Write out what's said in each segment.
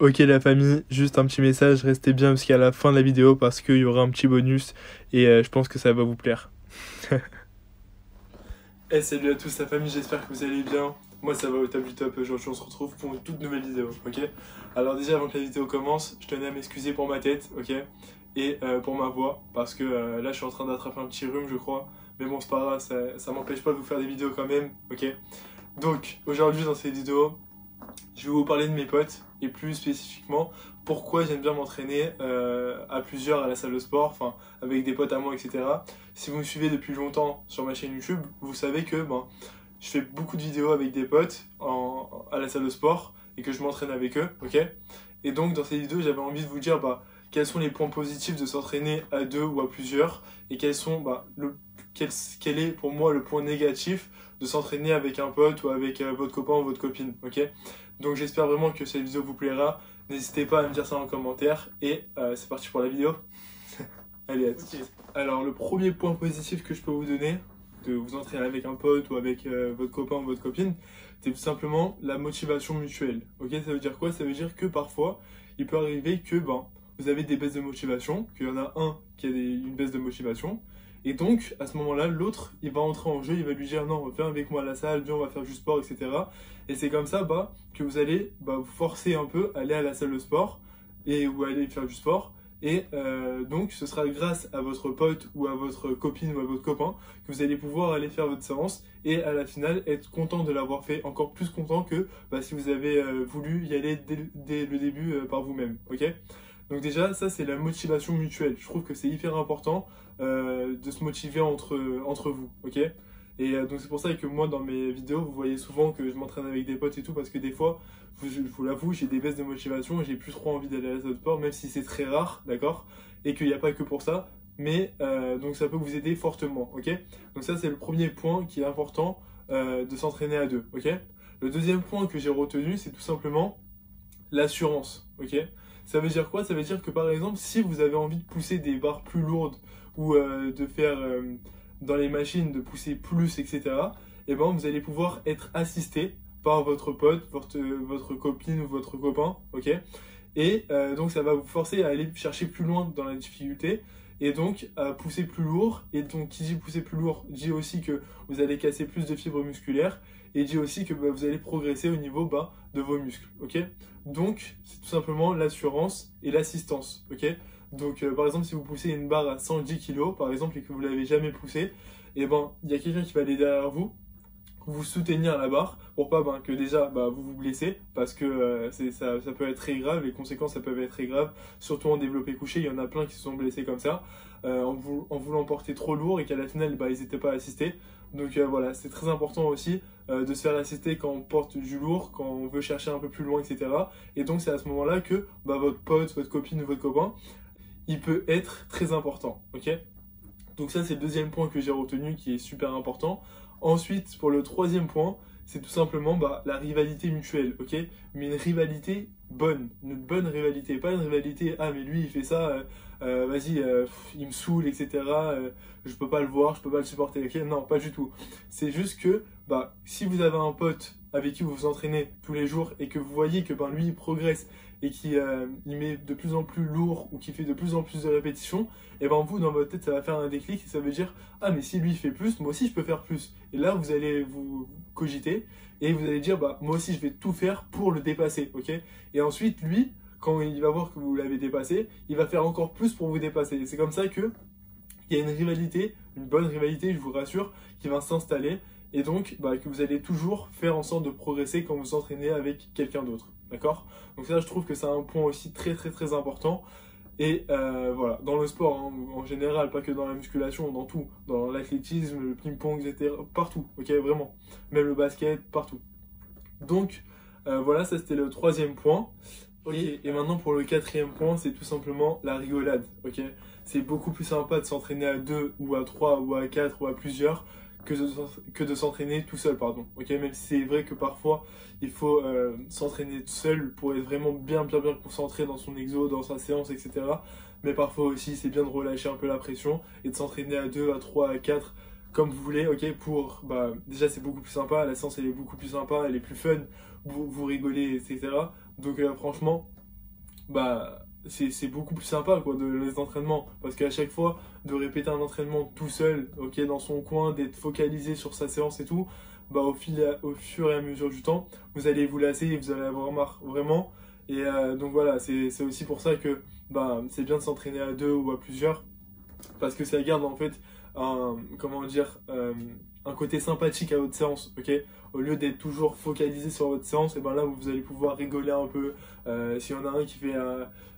Ok la famille, juste un petit message, restez bien jusqu'à la fin de la vidéo parce qu'il y aura un petit bonus et je pense que ça va vous plaire. Salut à tous la famille, j'espère que vous allez bien. Moi ça va au top du top, aujourd'hui on se retrouve pour une toute nouvelle vidéo, ok. Alors déjà avant que la vidéo commence, je tenais à m'excuser pour ma tête, ok. Et pour ma voix, parce que là je suis en train d'attraper un petit rhume je crois. Mais bon c'est pas grave, ça m'empêche pas de vous faire des vidéos quand même, ok. Donc aujourd'hui dans cette vidéo, je vais vous parler de mes potes et plus spécifiquement pourquoi j'aime bien m'entraîner à plusieurs à la salle de sport, enfin avec des potes à moi, etc. Si vous me suivez depuis longtemps sur ma chaîne YouTube, vous savez que je fais beaucoup de vidéos avec des potes à la salle de sport et que je m'entraîne avec eux, ok. Et donc dans ces vidéos, j'avais envie de vous dire quels sont les points positifs de s'entraîner à deux ou à plusieurs et quel est pour moi le point négatif de s'entraîner avec un pote ou avec votre copain ou votre copine, ok. Donc j'espère vraiment que cette vidéo vous plaira. N'hésitez pas à me dire ça en commentaire. Et c'est parti pour la vidéo. Allez, à tout de suite. Alors le premier point positif que je peux vous donner, de vous entraîner avec un pote ou avec votre copain ou votre copine, c'est tout simplement la motivation mutuelle. Ok, ça veut dire quoi? Ça veut dire que parfois, il peut arriver que vous avez des baisses de motivation, qu'il y en a un qui a une baisse de motivation. Et donc, à ce moment-là, l'autre, il va entrer en jeu, il va lui dire non, viens avec moi à la salle, viens, on va faire du sport, etc. Et c'est comme ça que vous allez vous forcer un peu à aller à la salle de sport ou à aller faire du sport. Et donc, ce sera grâce à votre pote ou à votre copine ou à votre copain que vous allez pouvoir aller faire votre séance et à la finale être content de l'avoir fait, encore plus content que si vous avez voulu y aller dès le début par vous-même. Ok? Donc déjà, ça c'est la motivation mutuelle. Je trouve que c'est hyper important de se motiver entre vous, ok? Et donc c'est pour ça que moi dans mes vidéos, vous voyez souvent que je m'entraîne avec des potes et tout, parce que des fois, je vous l'avoue, j'ai des baisses de motivation et j'ai plus trop envie d'aller à la salle de sport, même si c'est très rare, d'accord? Et qu'il n'y a pas que pour ça, mais donc ça peut vous aider fortement, ok? Donc ça c'est le premier point qui est important de s'entraîner à deux, ok? Le deuxième point que j'ai retenu, c'est tout simplement l'assurance, ok? Ça veut dire quoi? Ça veut dire que par exemple, si vous avez envie de pousser des barres plus lourdes ou de faire dans les machines, de pousser plus, etc., et vous allez pouvoir être assisté par votre pote, votre copine ou votre copain, ok? Et donc ça va vous forcer à aller chercher plus loin dans la difficulté et donc à pousser plus lourd. Et donc qui dit pousser plus lourd dit aussi que vous allez casser plus de fibres musculaires et dit aussi que vous allez progresser au niveau de vos muscles, ok? Donc c'est tout simplement l'assurance et l'assistance, ok? Donc par exemple si vous poussez une barre à 110 kg par exemple et que vous ne l'avez jamais poussée, et il y a quelqu'un qui va aller derrière vous soutenir la barre pour pas que déjà vous vous blessez parce que ça peut être très grave, les conséquences ça peut être très grave, surtout en développé couché, il y en a plein qui se sont blessés comme ça en voulant porter trop lourd et qu'à la finale ils n'étaient pas assistés. Donc voilà, c'est très important aussi de se faire assister quand on porte du lourd, quand on veut chercher un peu plus loin, etc. Et donc c'est à ce moment-là que votre pote, votre copine ou votre copain, il peut être très important, ok? Donc ça c'est le deuxième point que j'ai retenu qui est super important. Ensuite, pour le troisième point, c'est tout simplement la rivalité mutuelle, ok? Mais une rivalité bonne, une bonne rivalité, pas une rivalité, ah mais lui il fait ça, vas-y, il me saoule, etc. Je peux pas le voir, je peux pas le supporter, ok? Non, pas du tout. C'est juste que si vous avez un pote avec qui vous vous entraînez tous les jours et que vous voyez que lui il progresse et qu'il il met de plus en plus lourd ou qu'il fait de plus en plus de répétitions, et vous dans votre tête ça va faire un déclic et ça veut dire ah mais si lui il fait plus, moi aussi je peux faire plus. Et là vous allez vous cogiter et vous allez dire moi aussi je vais tout faire pour le dépasser, ok? Et ensuite lui, quand il va voir que vous l'avez dépassé, il va faire encore plus pour vous dépasser. Et c'est comme ça que il y a une rivalité, une bonne rivalité, je vous rassure, qui va s'installer et donc que vous allez toujours faire en sorte de progresser quand vous vous entraînez avec quelqu'un d'autre, d'accord? Donc ça je trouve que c'est un point aussi très très très important. Et voilà, dans le sport hein, en général, pas que dans la musculation, dans tout, dans l'athlétisme, le ping-pong, etc., partout, ok, vraiment, même le basket, partout. Donc voilà, ça c'était le troisième point. Okay. Et maintenant pour le quatrième point, c'est tout simplement la rigolade, ok. C'est beaucoup plus sympa de s'entraîner à deux ou à trois ou à quatre ou à plusieurs que de s'entraîner tout seul, pardon. Ok, même si c'est vrai que parfois il faut s'entraîner tout seul pour être vraiment bien concentré dans son exo, dans sa séance, etc. Mais parfois aussi c'est bien de relâcher un peu la pression et de s'entraîner à deux, à trois, à quatre, comme vous voulez, ok, pour déjà c'est beaucoup plus sympa, la séance elle est beaucoup plus sympa, elle est plus fun, vous rigolez, etc. Donc franchement, bah c'est beaucoup plus sympa quoi les entraînements, parce qu'à chaque fois de répéter un entraînement tout seul, ok, dans son coin, d'être focalisé sur sa séance et tout, bah au fur et à mesure du temps, vous allez vous lasser et vous allez avoir marre vraiment. Et donc voilà, c'est aussi pour ça que bah c'est bien de s'entraîner à deux ou à plusieurs, parce que ça garde en fait comment dire, un côté sympathique à votre séance, ok? Au lieu d'être toujours focalisé sur votre séance, et ben là vous allez pouvoir rigoler un peu, s'il y en a un qui fait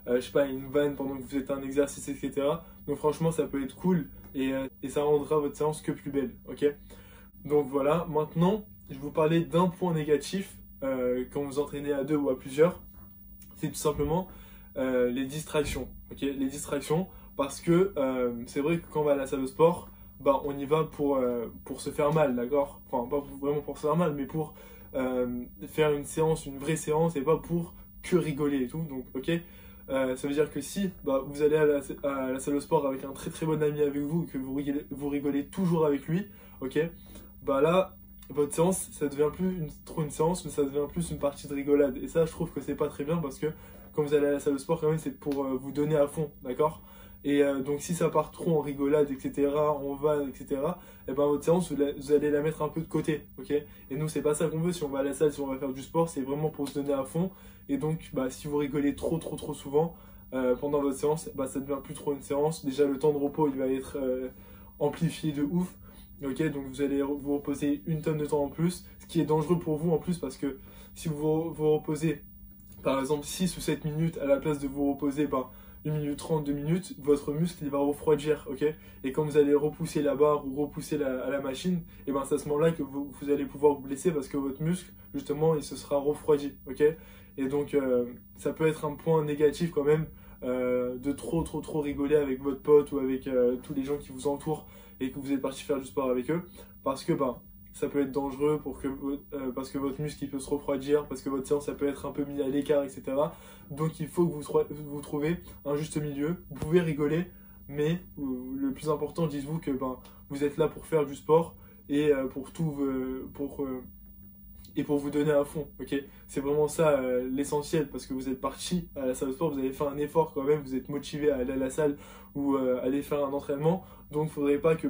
je sais pas, une vanne pendant que vous faites un exercice, etc. Donc franchement ça peut être cool, et ça rendra votre séance que plus belle, ok? Donc voilà, maintenant je vais vous parler d'un point négatif quand vous entraînez à deux ou à plusieurs, c'est tout simplement les distractions, ok? Les distractions, parce que c'est vrai que quand on va à la salle de sport, bah, on y va pour se faire mal, d'accord? Enfin, pas vraiment pour se faire mal, mais pour faire une séance, une vraie séance, et pas pour que rigoler et tout. Donc, ok, ça veut dire que si bah, vous allez à la salle de sport avec un très très bon ami avec vous, et que vous rigolez toujours avec lui, ok, bah là, votre séance, ça devient plus trop une séance, mais ça devient plus une partie de rigolade. Et ça, je trouve que c'est pas très bien, parce que quand vous allez à la salle de sport, quand même, c'est pour vous donner à fond, d'accord? Et donc si ça part trop en rigolade, etc., en vanne, etc., et ben votre séance, vous allez la mettre un peu de côté, ok? Et nous, c'est pas ça qu'on veut. Si on va à la salle, si on va faire du sport, c'est vraiment pour se donner à fond. Et donc, bah, si vous rigolez trop souvent pendant votre séance, bah, ça devient plus trop une séance. Déjà, le temps de repos, il va être amplifié de ouf, ok? Donc vous allez vous reposer une tonne de temps en plus, ce qui est dangereux pour vous en plus, parce que si vous reposez, par exemple, 6 ou 7 minutes à la place de vous reposer, bah, 1 minute 30, 2 minutes, votre muscle il va refroidir, ok? Et quand vous allez repousser la barre ou repousser à la machine, et ben c'est à ce moment-là que vous allez pouvoir vous blesser, parce que votre muscle, justement, il se sera refroidi, ok? Et donc, ça peut être un point négatif quand même, de trop rigoler avec votre pote ou avec tous les gens qui vous entourent et que vous êtes parti faire du sport avec eux, parce que, ben, ça peut être dangereux parce que votre muscle il peut se refroidir, parce que votre séance ça peut être un peu mis à l'écart, etc. Donc il faut que vous trouviez un juste milieu. Vous pouvez rigoler, mais le plus important, dites-vous que ben, vous êtes là pour faire du sport et pour vous donner à fond, ok? C'est vraiment ça l'essentiel, parce que vous êtes parti à la salle de sport, vous avez fait un effort quand même, vous êtes motivé à aller à la salle ou aller faire un entraînement, donc il ne faudrait pas que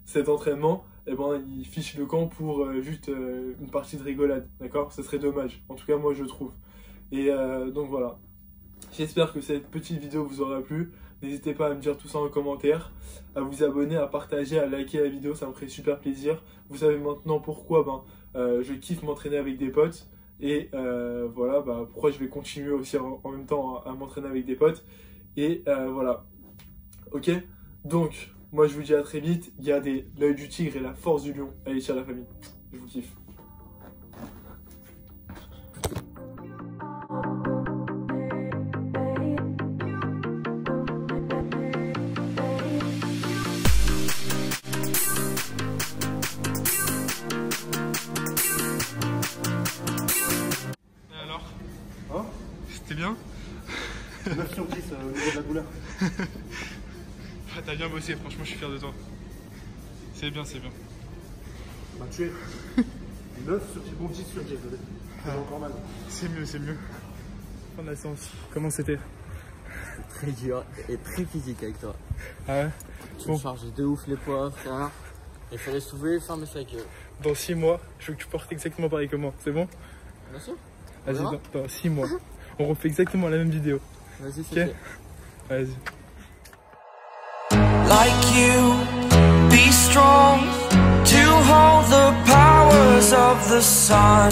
cet entraînement, eh ben, il fiche le camp pour juste une partie de rigolade, d'accord? Ce serait dommage, en tout cas moi je trouve. Et donc voilà, j'espère que cette petite vidéo vous aura plu. N'hésitez pas à me dire tout ça en commentaire, à vous abonner, à partager, à liker la vidéo, ça me ferait super plaisir. Vous savez maintenant pourquoi je kiffe m'entraîner avec des potes, et voilà, pourquoi je vais continuer aussi en même temps à m'entraîner avec des potes. Et voilà, ok? Donc, moi je vous dis à très vite. Gardez l'œil du tigre et la force du lion. Allez, ciao la famille, je vous kiffe. Et alors? Hein? C'était bien? 9 sur 10 au niveau de la douleur. Ah, t'as bien bossé, franchement je suis fier de toi. C'est bien, c'est bien. Bah tu es 9 sur 10, bon 10 sur 10, j'ai encore mal. C'est mieux, c'est mieux. Fin de la séance, comment c'était? Très dur et très physique avec toi. Ah ouais? Tu me charges de ouf les poids, frère. Il fallait soulever et fermer sa gueule. Dans 6 mois, je veux que tu portes exactement pareil que moi, c'est bon? Bien sûr. Vas-y, dans 6 mois, on refait exactement la même vidéo. Vas-y, c'est ok? Vas-y. Like you, be strong to hold the powers of the sun.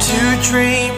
To dream